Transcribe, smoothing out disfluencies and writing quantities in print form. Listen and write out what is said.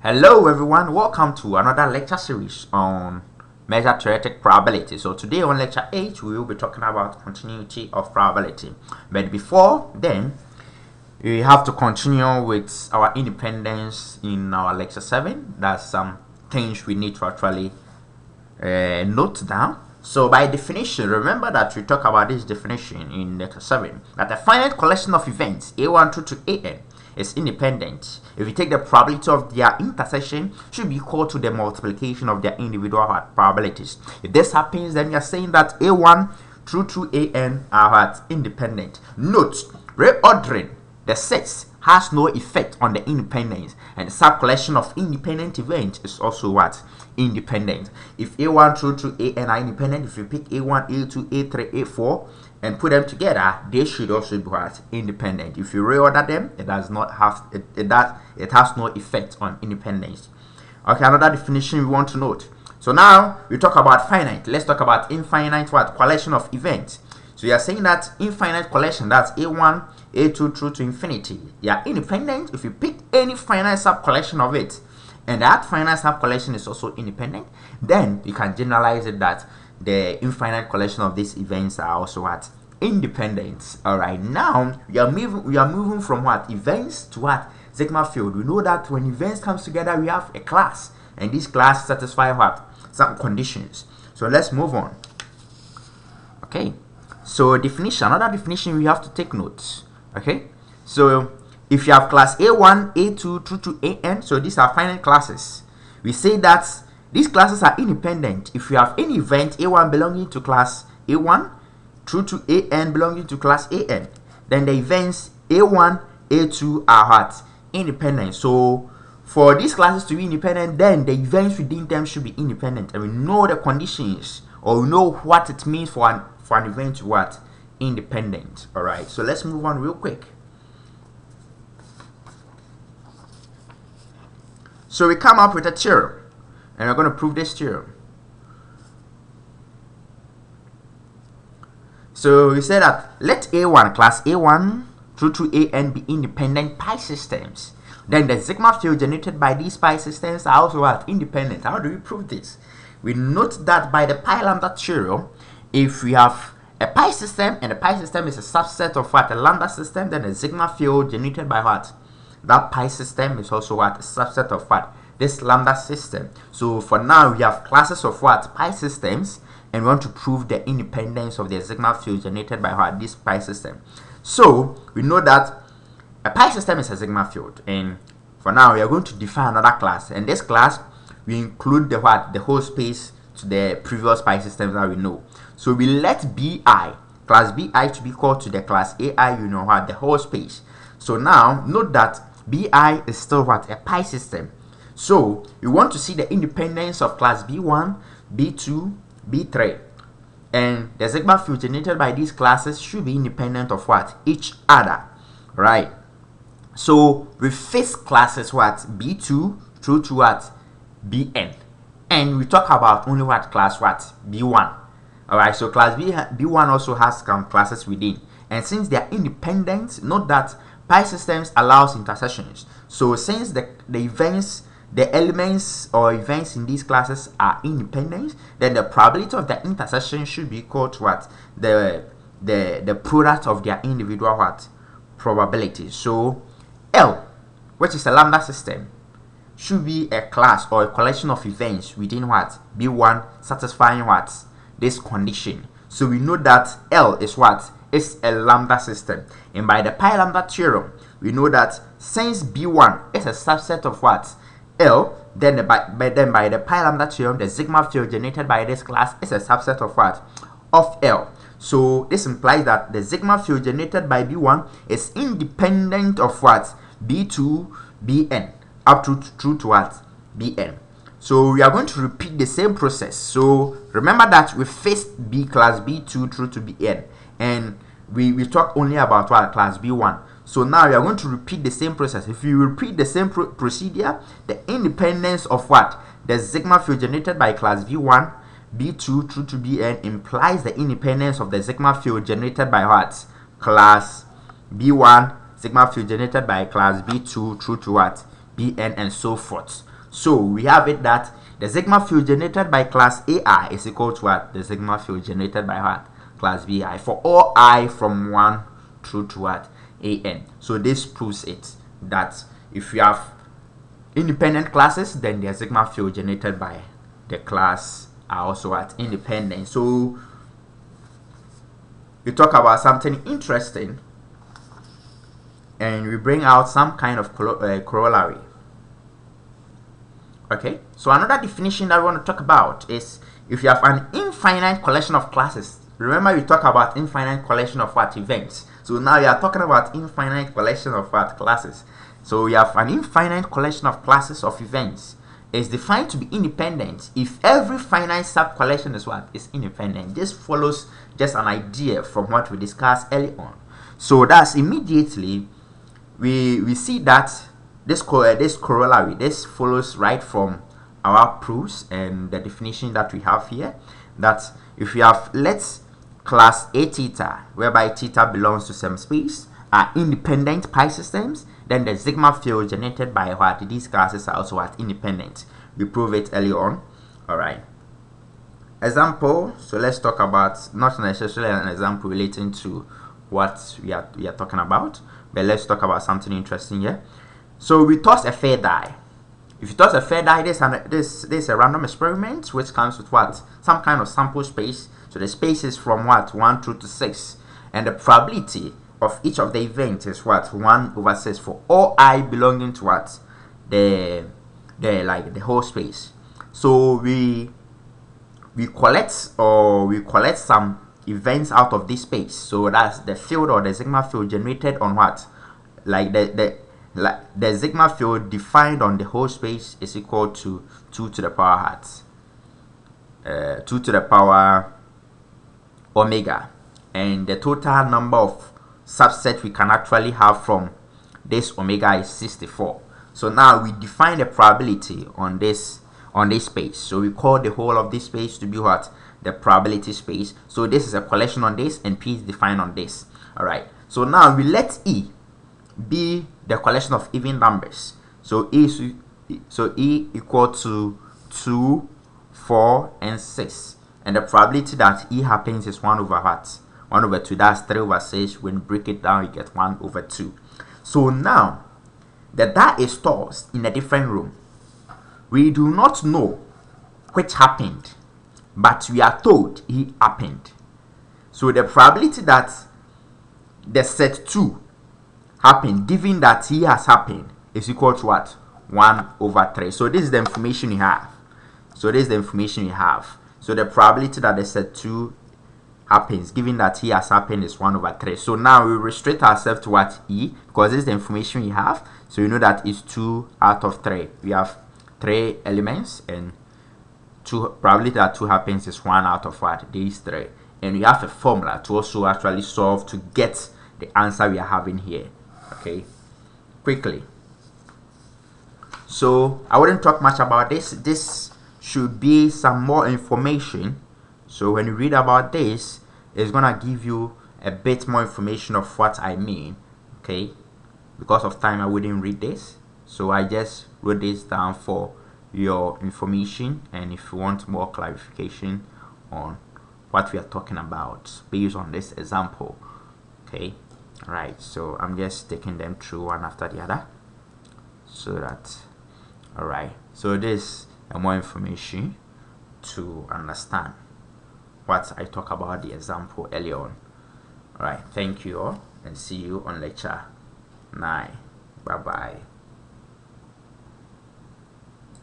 Hello everyone, welcome to another lecture series on measure theoretic probability. So today on lecture 8 we will be talking about continuity of probability. But before then, we have to continue with our independence in our lecture 7. That's some things we need to actually note down. So by definition, remember that we talk about this definition in lecture 7, that a finite collection of events A1 through to AN is independent if you take the probability of their intersection should be equal to the multiplication of their individual probabilities. If this happens, then you are saying that A1 through to AN are independent. Note, reordering the sets has no effect on the independence, and the subcollection of independent events is also what? Independent. If A1 through to AN are independent, if you pick A1, A2, A3, A4 and put them together, they should also be what? Independent. If you reorder them, it has no effect on independence. Okay, another definition we want to note. So now we talk about finite. Let's talk about infinite what? Collection of events. So you are saying that infinite collection, that's A1, A2 through to infinity, they are independent if you pick any finite subcollection of it, and that finite subcollection is also independent, then you can generalize it that the infinite collection of these events are also what? Independent. All right, now we are moving from what? Events to what? Sigma field. We know that when events comes together, we have a class, and this class satisfy what? Some conditions. So let's move on. Okay, so definition, another definition we have to take notes. Okay, so if you have class A1, A2 through to AN, so these are finite classes, we say that these classes are independent if you have any event A1 belonging to class A1 through to AN belonging to class AN, then the events A1, A2 are what? Independent. So for these classes to be independent, then the events within them should be independent, and we know the conditions, or we know what it means for an event to what? Independent. All right, so let's move on real quick. So we come up with a theorem, and we're going to prove this theorem. So we say that let A1, class A1 through to AN be independent pi systems. Then the sigma field generated by these pi systems are also what? Independent. How do we prove this? We note that by the pi lambda theorem, if we have a pi system and the pi system is a subset of what? A lambda system, then the sigma field generated by what? That pi system is also what? A subset of what? This lambda system. So for now we have classes of what? Pi systems, and we want to prove the independence of the sigma field generated by what? This pi system. So we know that a pi system is a sigma field, and for now we are going to define another class, and this class we include the what? The whole space to the previous pi systems that we know. So we let BI, class BI, to be equal to the class AI, you know what? The whole space. So now note that BI is still what? A pi system. So we want to see the independence of class B1, B2, B3, and the sigma field generated by these classes should be independent of what? Each other, right? So we face classes what? B2 through to what? Bn, and we talk about only what? Class what? B1. All right, so class B1 also has some classes within, and since they are independent, note that pi systems allows intersections. So since the events, the elements or events in these classes are independent, then the probability of the intersection should be equal to what? The product of their individual what? Probabilities. So L, which is a lambda system, should be a class or a collection of events within what? B1 satisfying what? This condition. So we know that L is what? Is a lambda system, and by the pi lambda theorem we know that since B1 is a subset of what? L, then by the pi lambda theorem the sigma field generated by this class is a subset of what? Of L. So this implies that the sigma field generated by B1 is independent of what? B2, Bn up to through to what? Bn. So we are going to repeat the same process. So remember that we faced B class B2 through to Bn, and we talked only about what? Class B1. So now we are going to repeat the same process. If you repeat the same procedure, the independence of what? The sigma field generated by class B1, B2 through to Bn implies the independence of the sigma field generated by what? Class B1, sigma field generated by class B2 through to what? Bn, and so forth. So we have it that the sigma field generated by class AI is equal to what? The sigma field generated by what? Class BI for all I from 1 through to what? AN. So this proves it that if you have independent classes, then the sigma field generated by the class are also at independent. So we talk about something interesting and we bring out some kind of corollary. Okay, so another definition that we want to talk about is if you have an infinite collection of classes. Remember, we talk about infinite collection of what? Events. So now we are talking about infinite collection of what? Classes. So we have an infinite collection of classes of events. Is defined to be independent if every finite sub collection is what? Is independent. This follows just an idea from what we discussed early on. So that's immediately we see that this corollary, this follows right from our proofs and the definition that we have here, that if we have, let's class A theta, whereby theta belongs to some space, are independent pi systems, then the sigma field generated by what? These classes are also what? Independent. We prove it early on. All right. Example. So let's talk about not necessarily an example relating to what we are talking about, but let's talk about something interesting here. So we toss a fair die. If you toss a fair die, this is a random experiment which comes with what? Some kind of sample space. So the space is from what? 1 through to 6, and the probability of each of the events is what? 1/6 for all I belonging to what? The whole space. So we collect some events out of this space. So that's the field or the sigma field generated on what? Like the sigma field defined on the whole space is equal to 2 to the power hat. 2 to the power omega, and the total number of subset we can actually have from this omega is 64. So now we define the probability on this space. So we call the whole of this space to be what? The probability space. So this is a collection on this, and P is defined on this. All right. So now we let E be the collection of even numbers. So E equal to 2, 4, and 6. And the probability that E happens is 1 over what? 1/2. That's 3/6. When you break it down, you get 1/2. So now the die is stored in a different room. We do not know which happened, but we are told it happened. So the probability that the set 2 happened, given that he has happened, is equal to what? 1/3. So this is the information we have. So the probability that the set 2 happens, given that he has happened, is 1/3. So now we restrict ourselves to what? E, because this is the information we have. So you know that it's 2 out of 3. We have 3 elements, and probability that 2 happens is 1 out of what? These 3. And we have a formula to also actually solve to get the answer we are having here. Okay, quickly. So I wouldn't talk much about this. This should be some more information. So when you read about this, it's gonna give you a bit more information of what I mean. Okay, because of time I wouldn't read this, so I just wrote this down for your information. And if you want more clarification on what we are talking about based on this example, okay, all right, so I'm just taking them through one after the other, so that, all right, so this and more information to understand what I talk about the example earlier on. All right, thank you all, and see you on lecture 9. Bye bye.